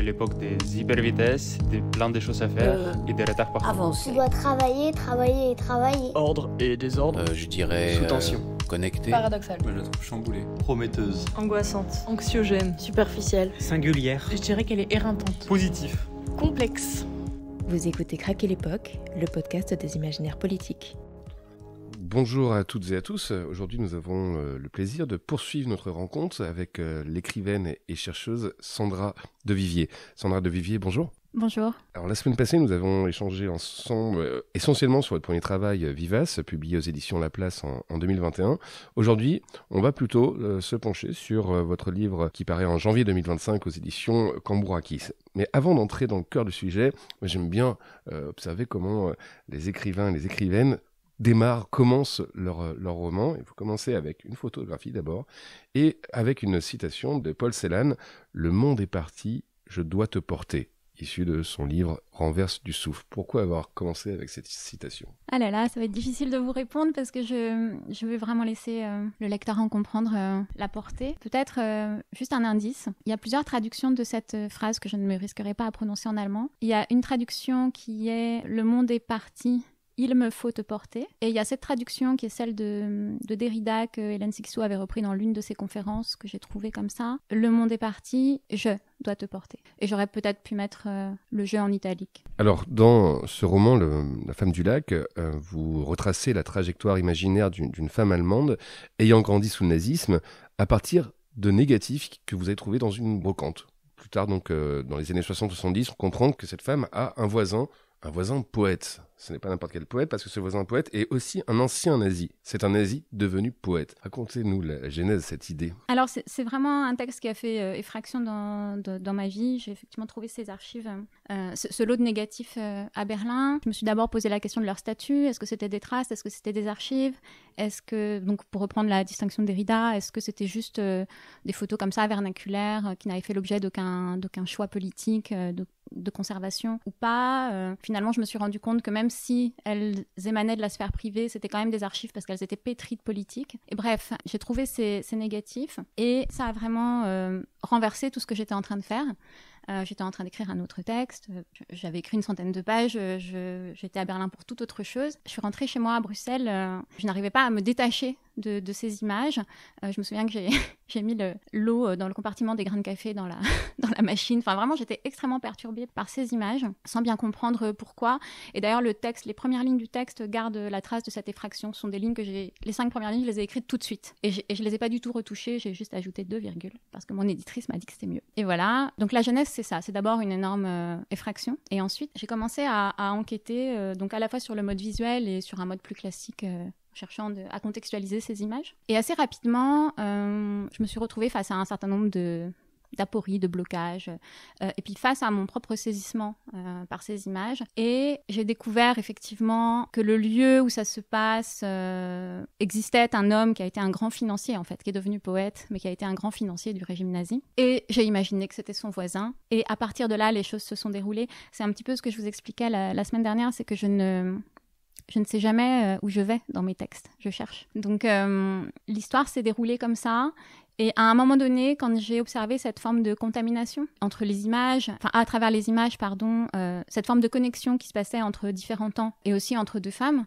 C'est l'époque des hypervitesses, des plein de choses à faire et des retards partout. Avance. Tu dois travailler, travailler et travailler. Ordre et désordre. Je dirais... Sous tension. Connecté. Paradoxal. Moi, je la trouve chamboulée. Prometteuse. Angoissante. Anxiogène. Superficielle. Singulière. Je dirais qu'elle est éreintante. Positif. Complexe. Vous écoutez Craquer l'époque, le podcast des imaginaires politiques. Bonjour à toutes et à tous. Aujourd'hui, nous avons le plaisir de poursuivre notre rencontre avec l'écrivaine et chercheuse Sandra Devivier. Sandra Devivier, bonjour. Bonjour. Alors, la semaine passée, nous avons échangé ensemble essentiellement sur votre premier travail Vivace, publié aux éditions La Place en 2021. Aujourd'hui, on va plutôt se pencher sur votre livre qui paraît en janvier 2025 aux éditions Cambourakis. Mais avant d'entrer dans le cœur du sujet, j'aime bien observer comment les écrivains et les écrivaines commencent leur roman. Il faut commencer avec une photographie d'abord et avec une citation de Paul Celan, « Le monde est parti, je dois te porter », issu de son livre « Renverse du souffle ». Pourquoi avoir commencé avec cette citation ? Ah là là, ça va être difficile de vous répondre parce que je vais vraiment laisser le lecteur en comprendre la portée. Peut-être juste un indice. Il y a plusieurs traductions de cette phrase que je ne me risquerai pas à prononcer en allemand. Il y a une traduction qui est « Le monde est parti ». Il me faut te porter. Et il y a cette traduction qui est celle de Derrida que Hélène Sixou avait repris dans l'une de ses conférences que j'ai trouvée comme ça. Le monde est parti, je dois te porter. Et j'aurais peut-être pu mettre le je en italique. Alors, dans ce roman, La femme du lac, vous retracez la trajectoire imaginaire d'une femme allemande ayant grandi sous le nazisme à partir de négatifs que vous avez trouvés dans une brocante. Plus tard, donc, dans les années 60-70, on comprend que cette femme a un voisin poète. Ce n'est pas n'importe quel poète, parce que ce voisin poète est aussi un ancien nazi. C'est un nazi devenu poète. Racontez-nous la genèse de cette idée. Alors, c'est vraiment un texte qui a fait effraction dans ma vie. J'ai effectivement trouvé ces archives, ce lot de négatifs à Berlin. Je me suis d'abord posé la question de leur statut. Est-ce que c'était des traces ? Est-ce que c'était des archives ? Est-ce que, donc pour reprendre la distinction de Derrida, est-ce que c'était juste des photos comme ça, vernaculaires, qui n'avaient fait l'objet d'aucun choix politique, de conservation ou pas. Finalement, je me suis rendu compte que même si elles émanaient de la sphère privée, c'était quand même des archives parce qu'elles étaient pétries de politique. Et bref, j'ai trouvé ces négatifs et ça a vraiment renversé tout ce que j'étais en train de faire. J'étais en train d'écrire un autre texte, j'avais écrit une centaine de pages, j'étais à Berlin pour toute autre chose. Je suis rentrée chez moi à Bruxelles, je n'arrivais pas à me détacher de ces images. Je me souviens que j'ai mis l'eau dans le compartiment des grains de café dans la machine. Enfin, vraiment, j'étais extrêmement perturbée par ces images, sans bien comprendre pourquoi. Et d'ailleurs, les premières lignes du texte gardent la trace de cette effraction. Ce sont des lignes les 5 premières lignes, je les ai écrites tout de suite. Et je les ai pas du tout retouchées, j'ai juste ajouté 2 virgules, parce que mon éditrice m'a dit que c'était mieux. Et voilà. Donc la jeunesse, c'est ça. C'est d'abord une énorme effraction. Et ensuite, j'ai commencé à enquêter, donc à la fois sur le mode visuel et sur un mode plus classique, cherchant à contextualiser ces images. Et assez rapidement, je me suis retrouvée face à un certain nombre d'apories, de blocages, et puis face à mon propre saisissement par ces images. Et j'ai découvert effectivement que le lieu où ça se passe existait un homme qui a été un grand financier, en fait, qui est devenu poète, mais qui a été un grand financier du régime nazi. Et j'ai imaginé que c'était son voisin. Et à partir de là, les choses se sont déroulées. C'est un petit peu ce que je vous expliquais la semaine dernière, c'est que je ne sais jamais où je vais dans mes textes, je cherche. Donc l'histoire s'est déroulée comme ça. Et à un moment donné, quand j'ai observé cette forme de contamination entre les images, à travers les images, cette forme de connexion qui se passait entre différents temps et aussi entre deux femmes,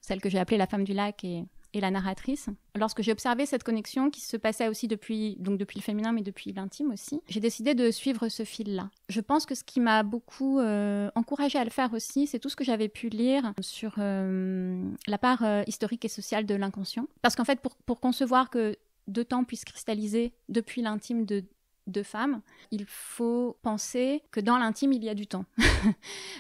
celle que j'ai appelée la femme du lac et la narratrice. Lorsque j'ai observé cette connexion qui se passait aussi depuis le féminin, mais depuis l'intime aussi, j'ai décidé de suivre ce fil-là. Je pense que ce qui m'a beaucoup encouragée à le faire aussi, c'est tout ce que j'avais pu lire sur la part historique et sociale de l'inconscient. Parce qu'en fait, pour concevoir que deux temps puissent cristalliser depuis l'intime de deux femmes, il faut penser que dans l'intime, il y a du temps.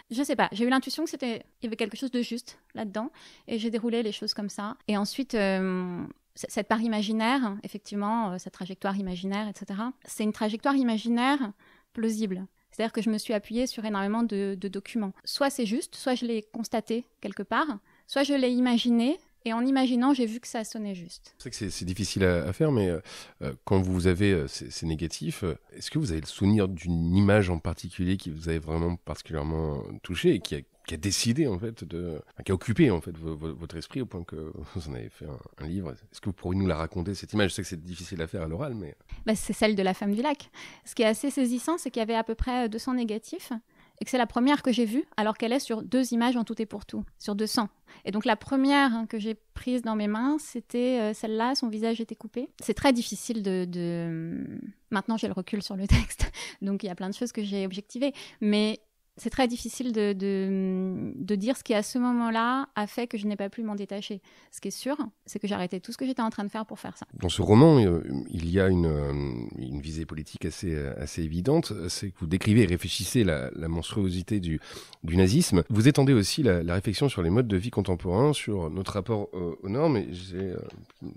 Je sais pas, j'ai eu l'intuition qu'il y avait quelque chose de juste là-dedans, et j'ai déroulé les choses comme ça. Et ensuite, cette part imaginaire, effectivement, cette trajectoire imaginaire, etc., c'est une trajectoire imaginaire plausible. C'est-à-dire que je me suis appuyée sur énormément de documents. Soit c'est juste, soit je l'ai constaté quelque part, soit je l'ai imaginé, et en imaginant, j'ai vu que ça sonnait juste. C'est vrai que c'est difficile à faire, mais quand vous avez ces négatifs, est-ce que vous avez le souvenir d'une image en particulier qui vous avait vraiment particulièrement touché et qui qui a décidé en fait qui a occupé en fait votre esprit au point que vous en avez fait un livre. Est-ce que vous pourriez nous la raconter, cette image? Je sais que c'est difficile à faire à l'oral, mais... C'est celle de la femme du lac. Ce qui est assez saisissant, c'est qu'il y avait à peu près 200 négatifs et que c'est la première que j'ai vue, alors qu'elle est sur 2 images en tout et pour tout, sur 200. Et donc la première que j'ai prise dans mes mains, c'était celle-là, son visage était coupé. C'est très difficile Maintenant, j'ai le recul sur le texte, donc il y a plein de choses que j'ai objectivées, mais... C'est très difficile de dire ce qui, à ce moment-là, a fait que je n'ai pas pu m'en détacher. Ce qui est sûr, c'est que j'ai arrêté tout ce que j'étais en train de faire pour faire ça. Dans ce roman, il y a une visée politique assez évidente. C'est que vous décrivez et réfléchissez la monstruosité du nazisme. Vous étendez aussi la réflexion sur les modes de vie contemporains, sur notre rapport aux normes. Et j'ai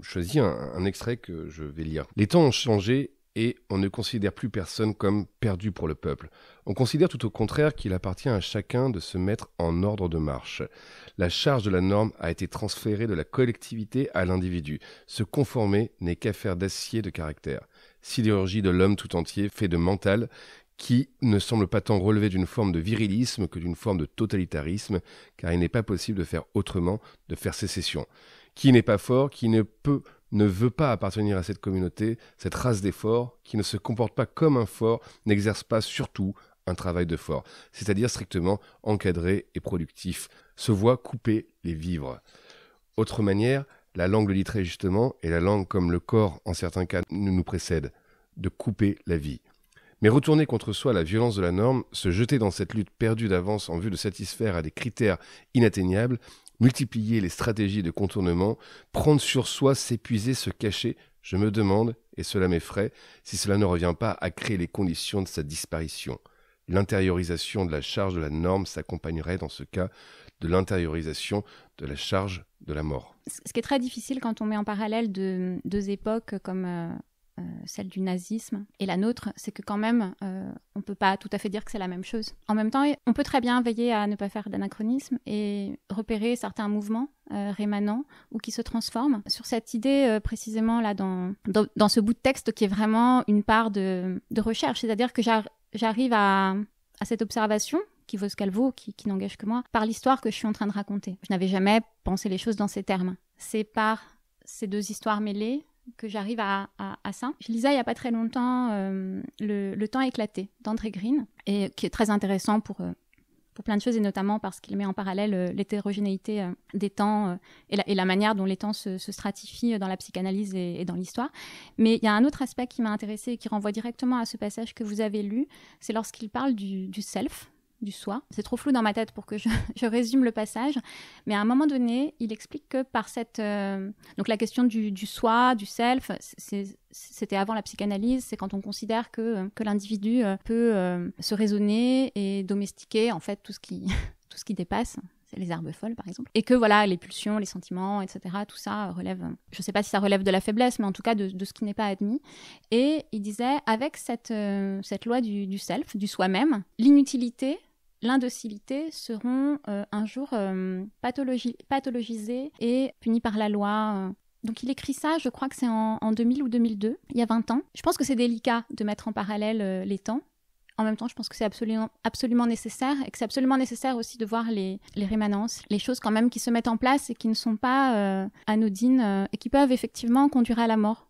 choisi un extrait que je vais lire. « Les temps ont changé et on ne considère plus personne comme perdu pour le peuple. On considère tout au contraire qu'il appartient à chacun de se mettre en ordre de marche. La charge de la norme a été transférée de la collectivité à l'individu. Se conformer n'est qu'affaire d'acier de caractère. Sidérurgie de l'homme tout entier, fait de mental, qui ne semble pas tant relever d'une forme de virilisme que d'une forme de totalitarisme, car il n'est pas possible de faire autrement, de faire sécession. Qui n'est pas fort, qui ne veut pas appartenir à cette communauté, cette race des forts, qui ne se comporte pas comme un fort, n'exerce pas surtout un travail de fort, c'est-à-dire strictement encadré et productif, se voit couper les vivres. Autre manière, la langue le dit très justement, et la langue comme le corps en certains cas nous précède, de couper la vie. Mais retourner contre soi la violence de la norme, se jeter dans cette lutte perdue d'avance en vue de satisfaire à des critères inatteignables, multiplier les stratégies de contournement, prendre sur soi, s'épuiser, se cacher, je me demande, et cela m'effraie, si cela ne revient pas à créer les conditions de sa disparition. L'intériorisation de la charge de la norme s'accompagnerait dans ce cas de l'intériorisation de la charge de la mort. Ce qui est très difficile quand on met en parallèle deux époques comme celle du nazisme et la nôtre, c'est que quand même, on ne peut pas tout à fait dire que c'est la même chose. En même temps, on peut très bien veiller à ne pas faire d'anachronisme et repérer certains mouvements rémanents ou qui se transforment. Sur cette idée, précisément, là, dans ce bout de texte qui est vraiment une part de recherche, c'est-à-dire que j'arrive à cette observation qui vaut ce qu'elle vaut, qui n'engage que moi, par l'histoire que je suis en train de raconter. Je n'avais jamais pensé les choses dans ces termes. C'est par ces 2 histoires mêlées que j'arrive à ça. Je lisais il n'y a pas très longtemps Le temps éclaté d'André Green, et qui est très intéressant pour plein de choses, et notamment parce qu'il met en parallèle l'hétérogénéité des temps et la manière dont les temps se stratifient dans la psychanalyse et dans l'histoire. Mais il y a un autre aspect qui m'a intéressée et qui renvoie directement à ce passage que vous avez lu, c'est lorsqu'il parle du self, du soi. C'est trop flou dans ma tête pour que je résume le passage, mais à un moment donné, il explique que par cette... donc la question du soi, du self, c'était avant la psychanalyse, c'est quand on considère que l'individu peut se raisonner et domestiquer en fait tout ce qui dépasse. C'est les herbes folles, par exemple. Et que voilà, les pulsions, les sentiments, etc., tout ça relève... Je ne sais pas si ça relève de la faiblesse, mais en tout cas de ce qui n'est pas admis. Et il disait, avec cette loi du self, du soi-même, l'inutilité, l'indocilité seront un jour pathologisées et punies par la loi. Donc il écrit ça, je crois que c'est en 2000 ou 2002, il y a 20 ans. Je pense que c'est délicat de mettre en parallèle les temps. En même temps, je pense que c'est absolument nécessaire, et que c'est absolument nécessaire aussi de voir les rémanences, les choses quand même qui se mettent en place et qui ne sont pas anodines et qui peuvent effectivement conduire à la mort.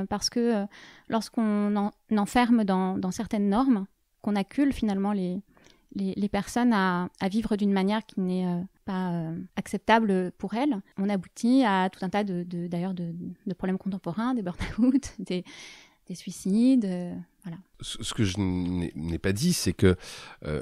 Parce que lorsqu'on enferme dans certaines normes, qu'on accule finalement les personnes à vivre d'une manière qui n'est pas acceptable pour elles, on aboutit à tout un tas d'ailleurs de problèmes contemporains, des burn-out, des suicides, voilà. Ce que je n'ai pas dit, c'est que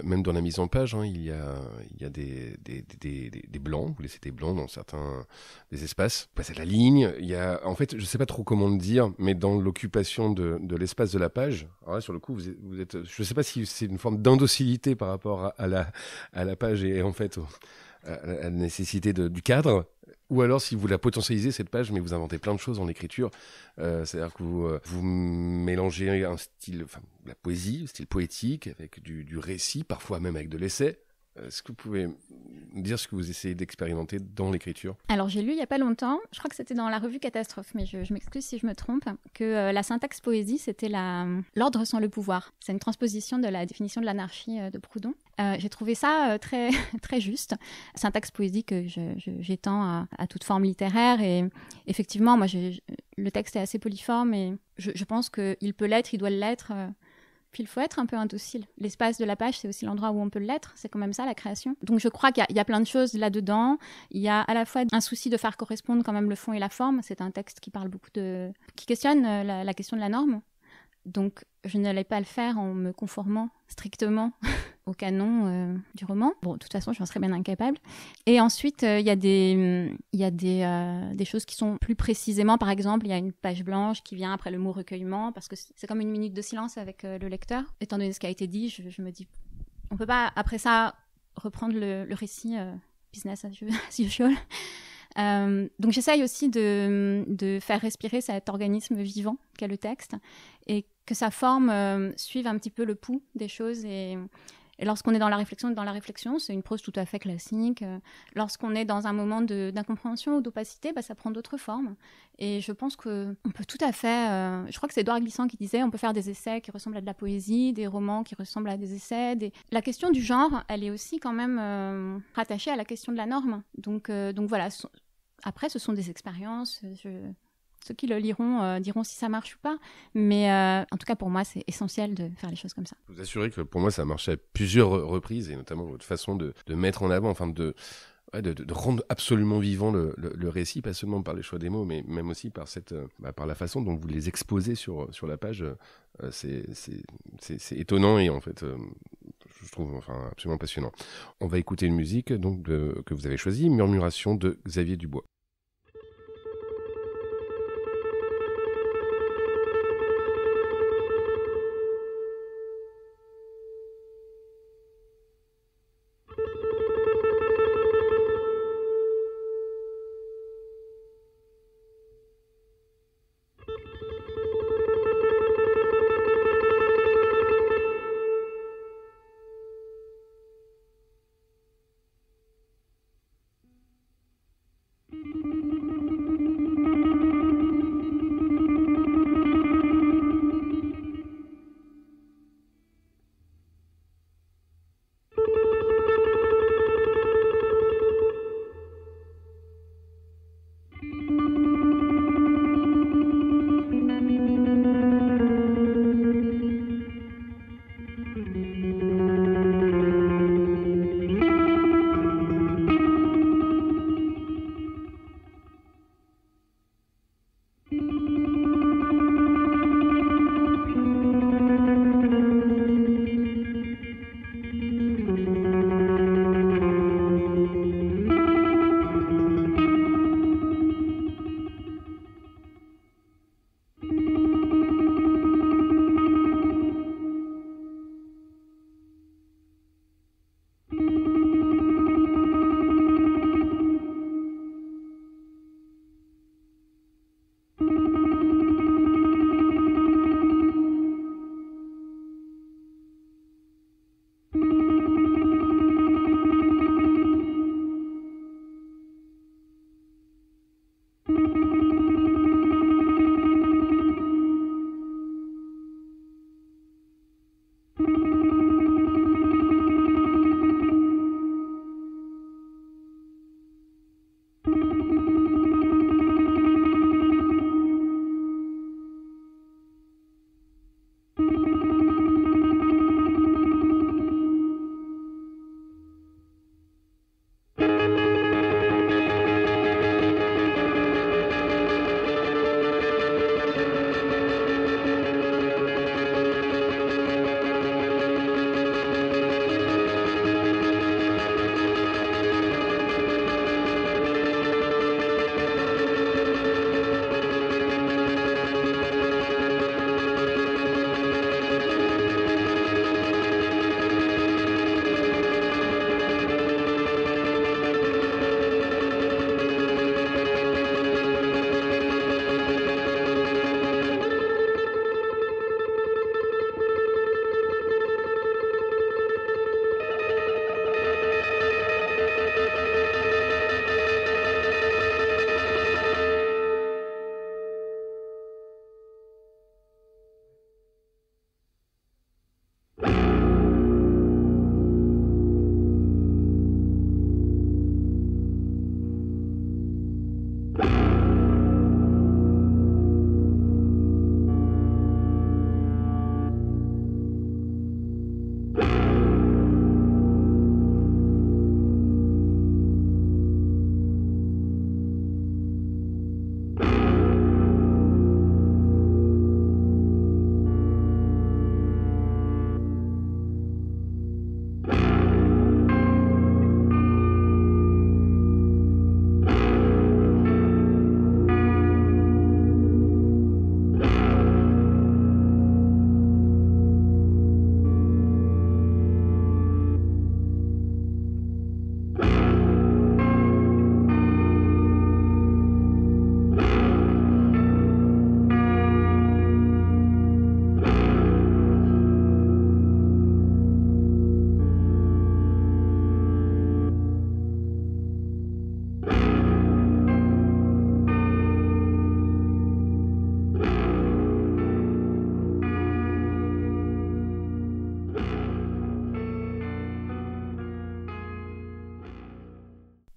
même dans la mise en page, il y a des blancs, vous laissez des blancs dans certains des espaces, vous passez la ligne, il y a, en fait, je ne sais pas trop comment le dire, mais dans l'occupation de l'espace de la page, alors là, sur le coup, vous êtes, je ne sais pas si c'est une forme d'indocilité par rapport à la page et en fait à la nécessité du cadre, ou alors si vous la potentialisez cette page, mais vous inventez plein de choses dans l'écriture, c'est-à-dire que vous mélangez un style, la poésie, le style poétique, avec du récit, parfois même avec de l'essai. Est-ce que vous pouvez dire ce que vous essayez d'expérimenter dans l'écriture? Alors, j'ai lu il n'y a pas longtemps, je crois que c'était dans la revue Catastrophe, mais je m'excuse si je me trompe, que la syntaxe poésie, c'était l'ordre sans le pouvoir. C'est une transposition de la définition de l'anarchie de Proudhon. J'ai trouvé ça très, très juste. Syntaxe poésie que j'étends à toute forme littéraire. Et effectivement, moi, le texte est assez polyforme et je pense qu'il peut l'être, il doit l'être. Puis il faut être un peu indocile. L'espace de la page, c'est aussi l'endroit où on peut l'être. C'est quand même ça, la création. Donc je crois qu'il y a plein de choses là-dedans. Il y a à la fois un souci de faire correspondre quand même le fond et la forme. C'est un texte qui parle beaucoup qui questionne la question de la norme. Donc je n'allais pas le faire en me conformant strictement au canon du roman. Bon, de toute façon, j'en serais bien incapable. Et ensuite, il y a des choses qui sont plus précisément, par exemple, il y a une page blanche qui vient après le mot recueillement, parce que c'est comme une minute de silence avec le lecteur. Étant donné ce qui a été dit, je me dis, on peut pas, après ça, reprendre le récit business as usual. Donc j'essaye aussi de faire respirer cet organisme vivant qu'est le texte et que sa forme suive un petit peu le pouls des choses et lorsqu'on est dans la réflexion, c'est une prose tout à fait classique. Lorsqu'on est dans un moment d'incompréhension ou d'opacité, ça prend d'autres formes. Et je pense qu'on peut tout à fait... je crois que c'est Édouard Glissant qui disait on peut faire des essais qui ressemblent à de la poésie, des romans qui ressemblent à des essais. La question du genre, elle est aussi quand même rattachée à la question de la norme. Donc voilà, après, ce sont des expériences. Ceux qui le liront diront si ça marche ou pas. Mais en tout cas, pour moi, c'est essentiel de faire les choses comme ça. Vous assurez que pour moi, ça a marché à plusieurs reprises, et notamment votre façon de mettre en avant, enfin de rendre absolument vivant le récit, pas seulement par les choix des mots, mais même aussi par par la façon dont vous les exposez sur la page. C'est étonnant et en fait, je trouve absolument passionnant. On va écouter une musique donc, que vous avez choisie, Murmuration de Xavier Dubois.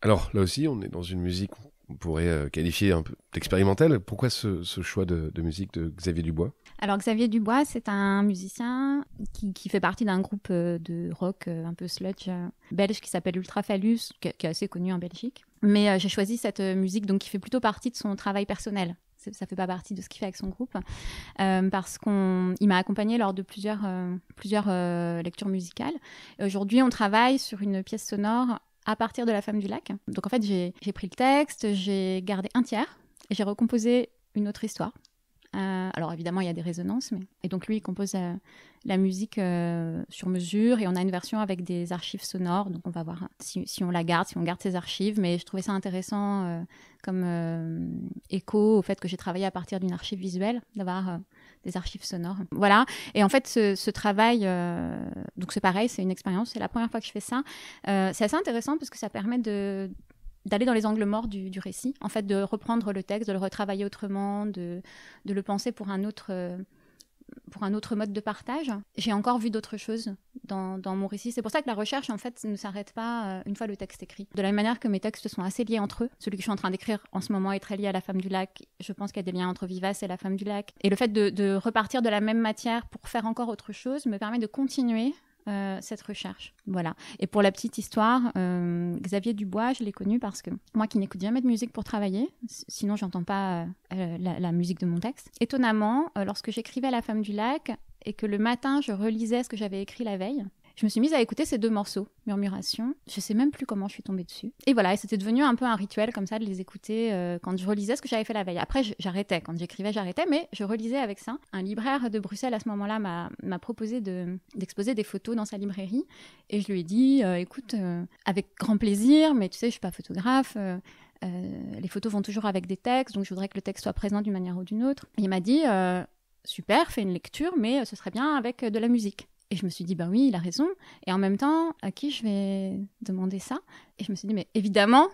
Alors là aussi, on est dans une musique qu'on pourrait qualifier un peu d'expérimentale. Pourquoi ce choix de musique de Xavier Dubois ? Alors Xavier Dubois, c'est un musicien qui fait partie d'un groupe de rock un peu sludge belge qui s'appelle Ultraphallus, qui est assez connu en Belgique. Mais j'ai choisi cette musique donc, qui fait plutôt partie de son travail personnel. Ça fait pas partie de ce qu'il fait avec son groupe, parce qu'il m'a accompagné lors de plusieurs lectures musicales. Aujourd'hui, on travaille sur une pièce sonore à partir de La Femme du Lac. Donc en fait, j'ai pris le texte, j'ai gardé un tiers et j'ai recomposé une autre histoire. Alors évidemment, il y a des résonances, et donc lui, il compose la musique sur mesure, et on a une version avec des archives sonores, donc on va voir si on la garde, si on garde ces archives, mais je trouvais ça intéressant comme écho au fait que j'ai travaillé à partir d'une archive visuelle, d'avoir des archives sonores. Voilà, et en fait, ce travail, donc c'est pareil, c'est une expérience, c'est la première fois que je fais ça. C'est assez intéressant parce que ça permet d'aller dans les angles morts du récit, en fait, de reprendre le texte, de le retravailler autrement, de le penser pour un autre mode de partage. J'ai encore vu d'autres choses dans mon récit. C'est pour ça que la recherche, en fait, ne s'arrête pas une fois le texte écrit. De la même manière que mes textes sont assez liés entre eux, celui que je suis en train d'écrire en ce moment est très lié à La Femme du Lac. Je pense qu'il y a des liens entre Vivace et La Femme du Lac. Et le fait de repartir de la même matière pour faire encore autre chose me permet de continuer cette recherche. Voilà. Et pour la petite histoire, Xavier Dubois, je l'ai connu parce que moi qui n'écoute jamais de musique pour travailler, sinon j'entends pas la musique de mon texte. Étonnamment, lorsque j'écrivais La Femme du Lac et que le matin je relisais ce que j'avais écrit la veille, je me suis mise à écouter ces deux morceaux, Murmuration. Je sais même plus comment je suis tombée dessus. Et voilà, et c'était devenu un peu un rituel comme ça de les écouter quand je relisais ce que j'avais fait la veille. Après, j'arrêtais. Quand j'écrivais, j'arrêtais, mais je relisais avec ça. Un libraire de Bruxelles, à ce moment-là, m'a proposé d'exposer des photos dans sa librairie. Et je lui ai dit, écoute, avec grand plaisir, mais tu sais, je suis pas photographe. Les photos vont toujours avec des textes, donc je voudrais que le texte soit présent d'une manière ou d'une autre. Et il m'a dit, super, fais une lecture, mais ce serait bien avec de la musique. Et je me suis dit, bah oui, il a raison. Et en même temps, à qui je vais demander ça ? Et je me suis dit, mais évidemment,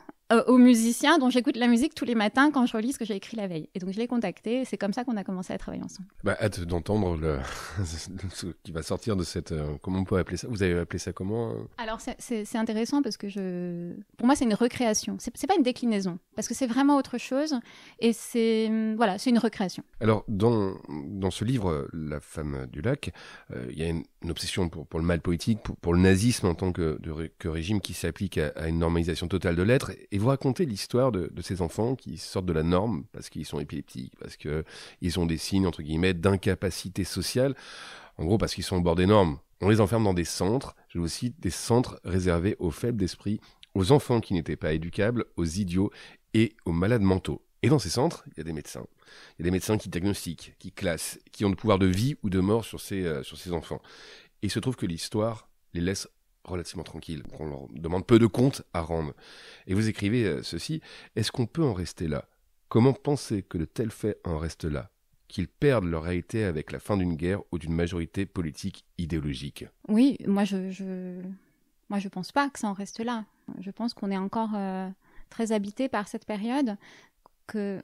aux musiciens dont j'écoute la musique tous les matins quand je relis ce que j'ai écrit la veille. Et donc je l'ai contacté, et c'est comme ça qu'on a commencé à travailler ensemble. Bah, hâte d'entendre ce qui va sortir de cette... comment on peut appeler ça ? Vous avez appelé ça comment ? Alors c'est intéressant parce que pour moi c'est une recréation. C'est pas une déclinaison, parce que c'est vraiment autre chose, et c'est une recréation. Alors dans ce livre, La Femme du Lac, il y a une obsession pour le mal politique, pour le nazisme en tant que régime qui s'applique à une normalisation totale de l'être. Et vous racontez l'histoire de ces enfants qui sortent de la norme parce qu'ils sont épileptiques, parce qu'ils ont des signes, entre guillemets, d'incapacité sociale. En gros, parce qu'ils sont au bord des normes. On les enferme dans des centres, je vous cite, des centres réservés aux faibles d'esprit, aux enfants qui n'étaient pas éducables, aux idiots et aux malades mentaux. Et dans ces centres, il y a des médecins. Il y a des médecins qui diagnostiquent, qui classent, qui ont le pouvoir de vie ou de mort sur ces enfants. Et il se trouve que l'histoire les laisse relativement tranquilles. On leur demande peu de comptes à rendre. Et vous écrivez ceci, est-ce qu'on peut en rester là ? Comment penser que de tels faits en restent là ? Qu'ils perdent leur réalité avec la fin d'une guerre ou d'une majorité politique idéologique ? Oui, moi je pense pas que ça en reste là. Je pense qu'on est encore très habité par cette période, que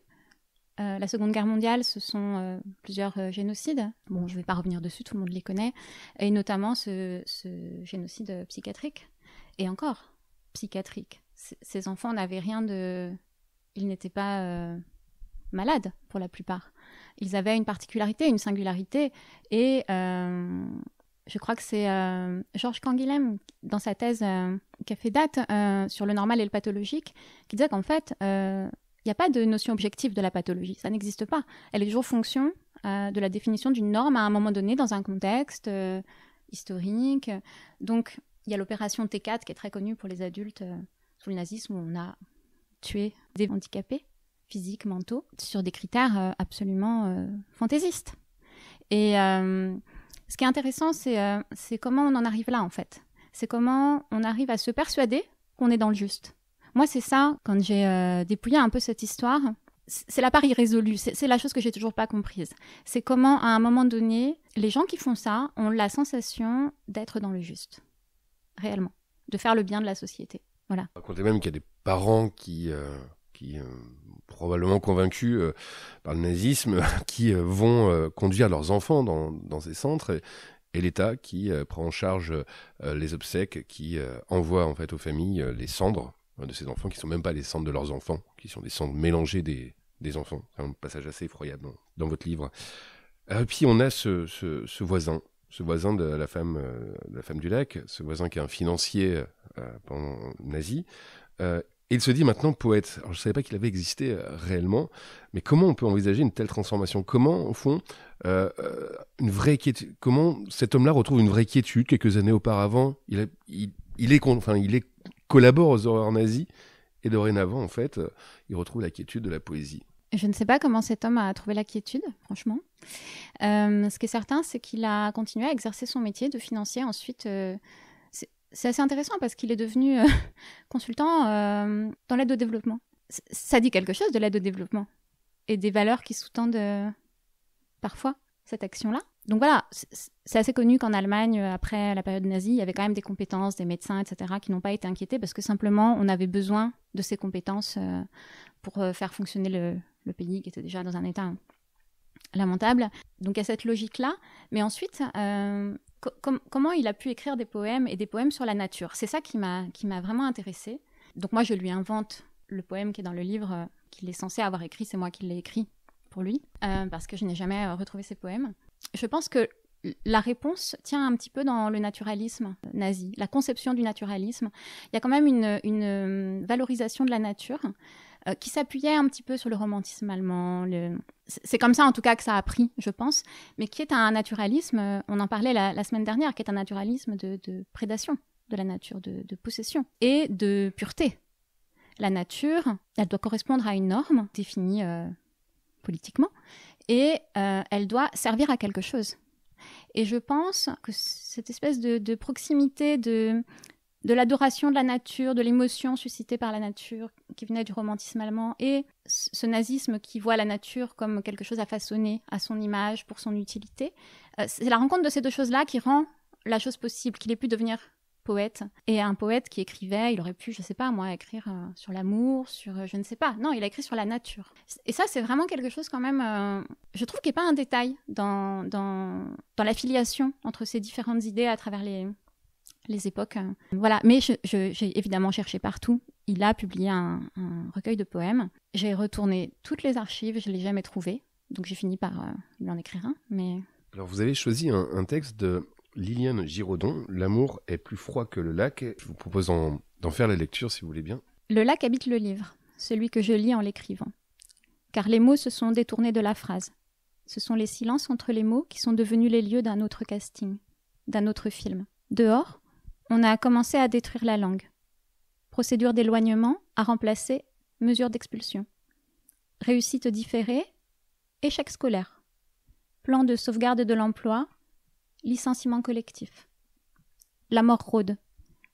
La Seconde Guerre mondiale, ce sont plusieurs génocides. Bon, je ne vais pas revenir dessus, tout le monde les connaît. Et notamment ce génocide psychiatrique. Et encore, psychiatrique. Ces enfants n'avaient rien de... Ils n'étaient pas malades, pour la plupart. Ils avaient une particularité, une singularité. Et je crois que c'est Georges Canguilhem, dans sa thèse qui a fait date sur le normal et le pathologique, qui disait qu'en fait... il n'y a pas de notion objective de la pathologie, ça n'existe pas. Elle est toujours fonction de la définition d'une norme à un moment donné dans un contexte historique. Donc, il y a l'opération T4 qui est très connue pour les adultes sous le nazisme où on a tué des handicapés physiques, mentaux, sur des critères absolument fantaisistes. Et ce qui est intéressant, c'est comment on en arrive là, en fait. C'est comment on arrive à se persuader qu'on est dans le juste. Moi, c'est ça, quand j'ai dépouillé un peu cette histoire, c'est la part irrésolue, c'est la chose que j'ai toujours pas comprise. C'est comment, à un moment donné, les gens qui font ça ont la sensation d'être dans le juste, réellement, de faire le bien de la société. Voilà. Racontez même qu'il y a des parents qui probablement convaincus par le nazisme, qui vont conduire leurs enfants dans ces centres, et l'État qui prend en charge les obsèques, qui envoie en fait aux familles les cendres de ces enfants qui ne sont même pas les cendres de leurs enfants, qui sont des cendres mélangées des enfants. C'est un passage assez effroyable dans votre livre. Et puis on a ce voisin de la femme du lac, ce voisin qui est un financier pendant nazi. Et il se dit maintenant poète. Alors je ne savais pas qu'il avait existé réellement, mais comment on peut envisager une telle transformation ? Comment, au fond, une vraie quiétude, comment cet homme-là retrouve une vraie quiétude quelques années auparavant ? Il collabore aux horreurs nazies, et dorénavant, en fait, il retrouve la quiétude de la poésie. Je ne sais pas comment cet homme a trouvé la quiétude, franchement. Ce qui est certain, c'est qu'il a continué à exercer son métier de financier. Ensuite, c'est assez intéressant parce qu'il est devenu consultant dans l'aide au développement. Ça dit quelque chose de l'aide au développement et des valeurs qui sous-tendent parfois cette action-là. Donc voilà, c'est assez connu qu'en Allemagne, après la période nazie, il y avait quand même des compétences, des médecins, etc., qui n'ont pas été inquiétés parce que simplement, on avait besoin de ces compétences pour faire fonctionner le pays qui était déjà dans un état lamentable. Donc il y a cette logique-là. Mais ensuite, comment il a pu écrire des poèmes et des poèmes sur la nature ? C'est ça qui m'a vraiment intéressée. Donc moi, je lui invente le poème qui est dans le livre qu'il est censé avoir écrit. C'est moi qui l'ai écrit pour lui, parce que je n'ai jamais retrouvé ces poèmes. Je pense que la réponse tient un petit peu dans le naturalisme nazi, la conception du naturalisme. Il y a quand même une valorisation de la nature qui s'appuyait un petit peu sur le romantisme allemand. C'est comme ça en tout cas que ça a pris, je pense, mais qui est un naturalisme, on en parlait la semaine dernière, qui est un naturalisme de prédation de la nature, de possession et de pureté. La nature, elle doit correspondre à une norme définie politiquement, et elle doit servir à quelque chose. Et je pense que cette espèce de proximité de l'adoration de la nature, de l'émotion suscitée par la nature qui venait du romantisme allemand, et ce nazisme qui voit la nature comme quelque chose à façonner à son image, pour son utilité, c'est la rencontre de ces deux choses-là qui rend la chose possible, qu'il ait pu devenir poète. Et un poète qui écrivait, il aurait pu, je sais pas moi, écrire sur l'amour, sur je ne sais pas. Non, il a écrit sur la nature. Et ça, c'est vraiment quelque chose quand même, je trouve qu'il n'y a pas un détail dans l'affiliation entre ces différentes idées à travers les époques. Voilà, mais j'ai évidemment cherché partout. Il a publié un recueil de poèmes. J'ai retourné toutes les archives, je ne l'ai jamais trouvé. Donc j'ai fini par lui en écrire un. Mais... Alors vous avez choisi un texte de Liliane Giraudon, « L'amour est plus froid que le lac ». Je vous propose d'en faire la lecture si vous voulez bien. Le lac habite le livre, celui que je lis en l'écrivant. Car les mots se sont détournés de la phrase. Ce sont les silences entre les mots qui sont devenus les lieux d'un autre casting, d'un autre film. Dehors, on a commencé à détruire la langue. Procédure d'éloignement a remplacé mesure d'expulsion. Réussite différée, échec scolaire. Plan de sauvegarde de l'emploi, licenciement collectif. La mort rôde,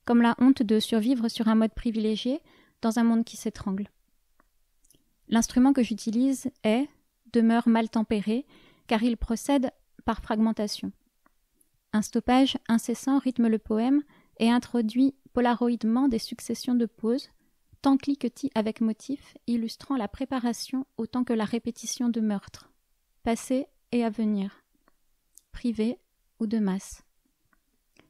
comme la honte de survivre sur un mode privilégié dans un monde qui s'étrangle. L'instrument que j'utilise demeure mal tempéré, car il procède par fragmentation. Un stoppage incessant rythme le poème et introduit polaroïdement des successions de pauses, tant cliquetis avec motif, illustrant la préparation autant que la répétition de meurtres, passé et à venir, privé ou de masse.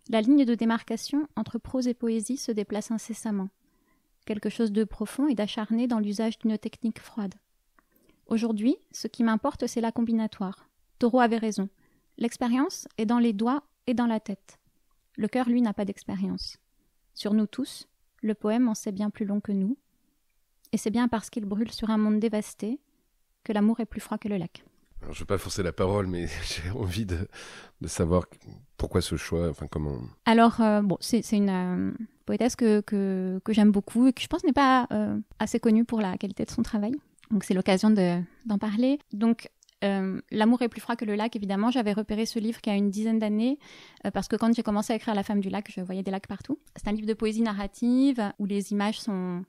La ligne de démarcation entre prose et poésie se déplace incessamment. Quelque chose de profond et d'acharné dans l'usage d'une technique froide. Aujourd'hui, ce qui m'importe, c'est la combinatoire. Thoreau avait raison. L'expérience est dans les doigts et dans la tête. Le cœur, lui, n'a pas d'expérience. Sur nous tous, le poème en sait bien plus long que nous. Et c'est bien parce qu'il brûle sur un monde dévasté que l'amour est plus froid que le lac. Alors, je ne veux pas forcer la parole, mais j'ai envie de savoir pourquoi ce choix, enfin comment... Alors, c'est une poétesse que j'aime beaucoup et que je pense n'est pas assez connue pour la qualité de son travail. Donc c'est l'occasion d'en parler. Donc L'amour est plus froid que le lac, évidemment. J'avais repéré ce livre il y a une dizaine d'années parce que quand j'ai commencé à écrire La femme du lac, je voyais des lacs partout. C'est un livre de poésie narrative où les images sont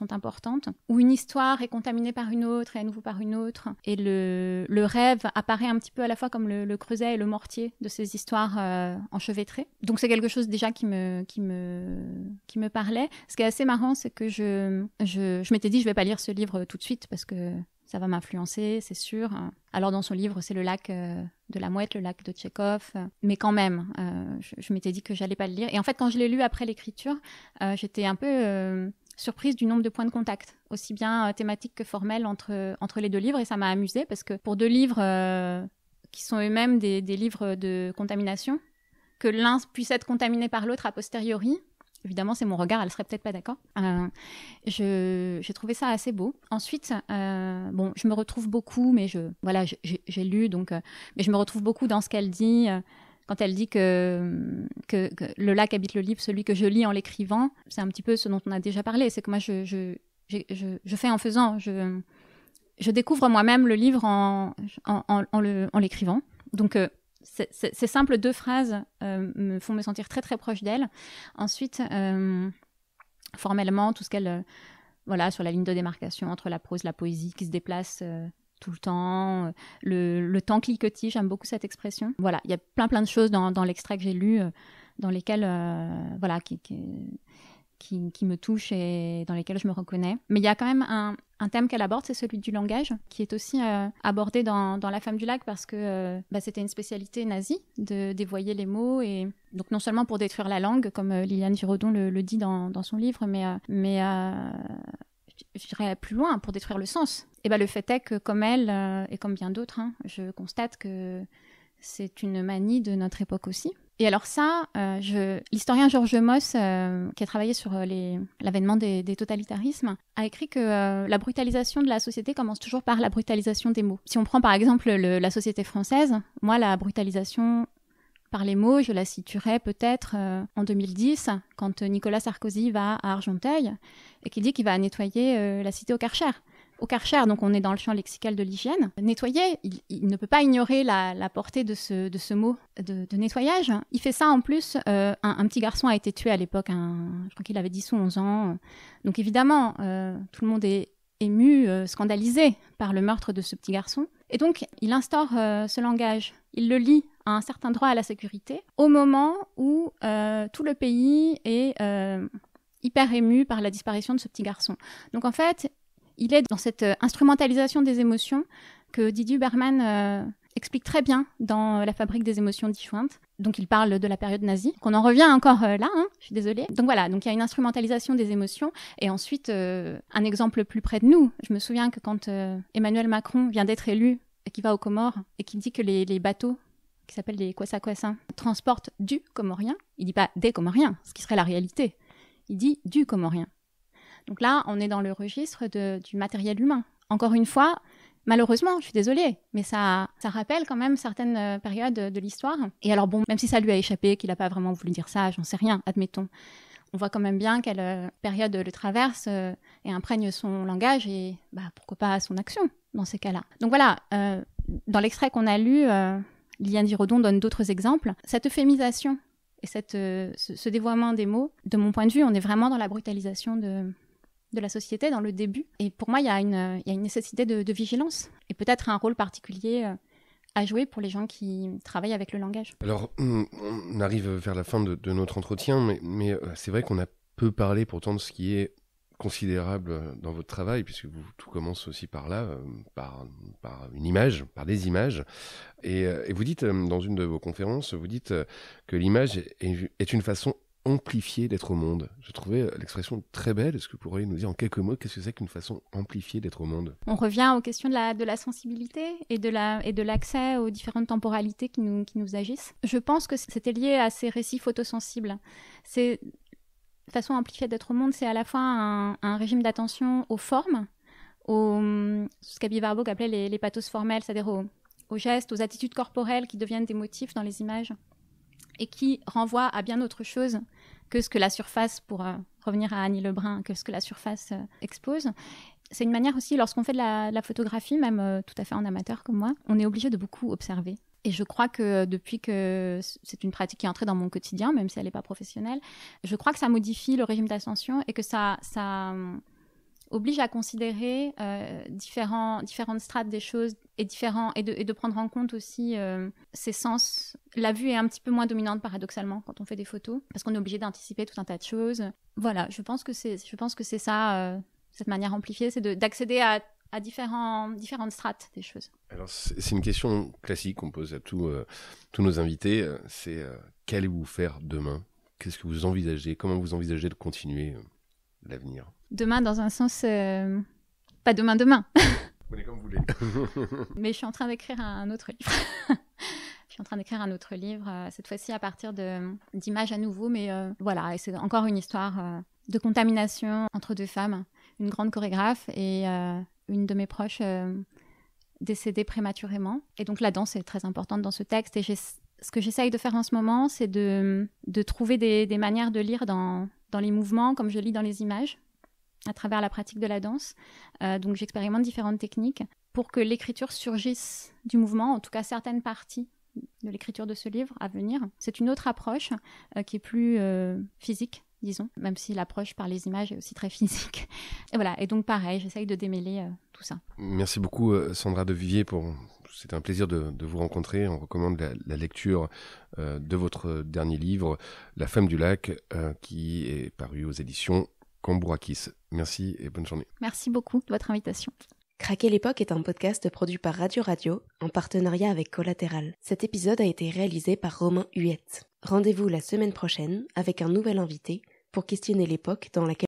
importantes, où une histoire est contaminée par une autre et à nouveau par une autre. Et le rêve apparaît un petit peu à la fois comme le creuset et le mortier de ces histoires enchevêtrées. Donc c'est quelque chose déjà qui me parlait. Ce qui est assez marrant, c'est que je m'étais dit je vais pas lire ce livre tout de suite parce que ça va m'influencer, c'est sûr. Alors dans son livre, c'est le lac de la Mouette, le lac de Tchekhov. Mais quand même, je m'étais dit que j'allais pas le lire. Et en fait, quand je l'ai lu après l'écriture, j'étais un peu surprise du nombre de points de contact, aussi bien thématiques que formels entre les deux livres. Et ça m'a amusée parce que pour deux livres qui sont eux-mêmes des livres de contamination, que l'un puisse être contaminé par l'autre a posteriori, évidemment, c'est mon regard, elle serait peut-être pas d'accord. J'ai trouvé ça assez beau. Ensuite, je me retrouve beaucoup, mais j'ai lu, donc, mais je me retrouve beaucoup dans ce qu'elle dit quand elle dit que le lac habite le livre, celui que je lis en l'écrivant. C'est un petit peu ce dont on a déjà parlé. C'est que moi, je fais en faisant. Je découvre moi-même le livre en l'écrivant. Donc, ces simples deux phrases me font me sentir très très proche d'elle. Ensuite, formellement, tout ce qu'elle, sur la ligne de démarcation entre la prose et la poésie qui se déplace tout le temps, le temps cliquetis, j'aime beaucoup cette expression. Voilà, il y a plein de choses dans l'extrait que j'ai lu, dans lesquelles, qui me touchent et dans lesquelles je me reconnais. Mais il y a quand même un thème qu'elle aborde, c'est celui du langage, qui est aussi abordé dans La femme du lac parce que c'était une spécialité nazie de dévoyer les mots, et donc non seulement pour détruire la langue, comme Liliane Giraudon le dit dans son livre, mais je dirais plus loin, pour détruire le sens. Et le fait est que, comme elle et comme bien d'autres, je constate que c'est une manie de notre époque aussi. Et alors ça, l'historien Georges Moss, qui a travaillé sur l'avènement des totalitarismes, a écrit que la brutalisation de la société commence toujours par la brutalisation des mots. Si on prend par exemple la société française, moi la brutalisation par les mots, je la situerais peut-être en 2010, quand Nicolas Sarkozy va à Argenteuil et qu'il dit qu'il va nettoyer la cité au Karcher. Au Karcher, donc on est dans le champ lexical de l'hygiène. Nettoyer, il ne peut pas ignorer la portée de ce mot de nettoyage. Il fait ça en plus. Un petit garçon a été tué à l'époque, je crois qu'il avait 10 ou 11 ans. Donc évidemment, tout le monde est ému, scandalisé par le meurtre de ce petit garçon. Et donc, il instaure ce langage. Il le lie à un certain droit à la sécurité au moment où tout le pays est hyper ému par la disparition de ce petit garçon. Donc en fait, il est dans cette instrumentalisation des émotions que Didier Huberman explique très bien dans La fabrique des émotions disjointes. Donc il parle de la période nazie, qu'on en revient encore là, je suis désolée. Donc voilà, donc il y a une instrumentalisation des émotions. Et ensuite, un exemple plus près de nous. Je me souviens que quand Emmanuel Macron vient d'être élu et qu'il va aux Comores et qu'il dit que les bateaux qui s'appellent les Kwassa-Kwassa transportent du Comorien, il dit pas des Comoriens, ce qui serait la réalité. Il dit du Comorien. Donc là, on est dans le registre du matériel humain. Encore une fois, malheureusement, je suis désolée, mais ça rappelle quand même certaines périodes de l'histoire. Et alors bon, même si ça lui a échappé, qu'il n'a pas vraiment voulu dire ça, j'en sais rien, admettons. On voit quand même bien quelle période le traverse et imprègne son langage et pourquoi pas son action dans ces cas-là. Donc voilà, dans l'extrait qu'on a lu, Liliane Giraudon donne d'autres exemples. Cette euphémisation et ce dévoiement des mots, de mon point de vue, on est vraiment dans la brutalisation de la société, dans le début. Et pour moi, il y a une nécessité de vigilance et peut-être un rôle particulier à jouer pour les gens qui travaillent avec le langage. Alors, on arrive vers la fin de notre entretien, mais c'est vrai qu'on a peu parlé pourtant de ce qui est considérable dans votre travail, puisque tout commence aussi par là, par une image, par des images. Et vous dites, dans une de vos conférences, vous dites que l'image est une façon amplifiée d'être au monde. Je trouvais l'expression très belle. Est-ce que vous pourriez nous dire en quelques mots qu'est-ce que c'est qu'une façon amplifiée d'être au monde ? On revient aux questions de la sensibilité et de l'accès aux différentes temporalités qui nous agissent. Je pense que c'était lié à ces récits photosensibles. C'est façon amplifiée d'être au monde, c'est à la fois un régime d'attention aux formes, ce qu'Abby Warburg appelait les pathos formels, c'est-à-dire aux gestes, aux attitudes corporelles qui deviennent des motifs dans les images et qui renvoient à bien autre chose que ce que la surface, pour revenir à Annie Lebrun, que ce que la surface expose. C'est une manière aussi, lorsqu'on fait de la photographie, même tout à fait en amateur comme moi, on est obligé de beaucoup observer. Et je crois que depuis que c'est une pratique qui est entrée dans mon quotidien, même si elle n'est pas professionnelle, je crois que ça modifie le régime d'attention et que ça oblige à considérer différentes strates des choses et de prendre en compte aussi ses sens. La vue est un petit peu moins dominante paradoxalement quand on fait des photos, parce qu'on est obligé d'anticiper tout un tas de choses. Voilà, je pense que c'est ça, cette manière amplifiée, c'est d'accéder à différentes strates des choses. Alors, c'est une question classique qu'on pose à tous nos invités. C'est qu'allez-vous faire demain ? Qu'est-ce que vous envisagez ? Comment vous envisagez de continuer l'avenir ? Demain, dans un sens... pas demain. Prenez comme vous voulez. Mais je suis en train d'écrire un autre livre. Je suis en train d'écrire un autre livre, cette fois-ci à partir d'images à nouveau. Mais voilà, et c'est encore une histoire de contamination entre deux femmes. Une grande chorégraphe et une de mes proches décédée prématurément. Et donc la danse est très importante dans ce texte. Et ce que j'essaye de faire en ce moment, c'est de trouver des manières de lire dans les mouvements, comme je lis dans les images, à travers la pratique de la danse. Donc j'expérimente différentes techniques pour que l'écriture surgisse du mouvement, en tout cas certaines parties de l'écriture de ce livre à venir. C'est une autre approche qui est plus physique, disons, même si l'approche par les images est aussi très physique. Et voilà, et donc pareil, j'essaye de démêler tout ça. Merci beaucoup Sandra de Vivier, c'était un plaisir de vous rencontrer. On recommande la lecture de votre dernier livre, La femme du lac, qui est paru aux éditions Cambourakis. Merci et bonne journée. Merci beaucoup de votre invitation. Craquer l'époque est un podcast produit par Radio Radio en partenariat avec Collatéral. Cet épisode a été réalisé par Romain Huette. Rendez-vous la semaine prochaine avec un nouvel invité pour questionner l'époque dans laquelle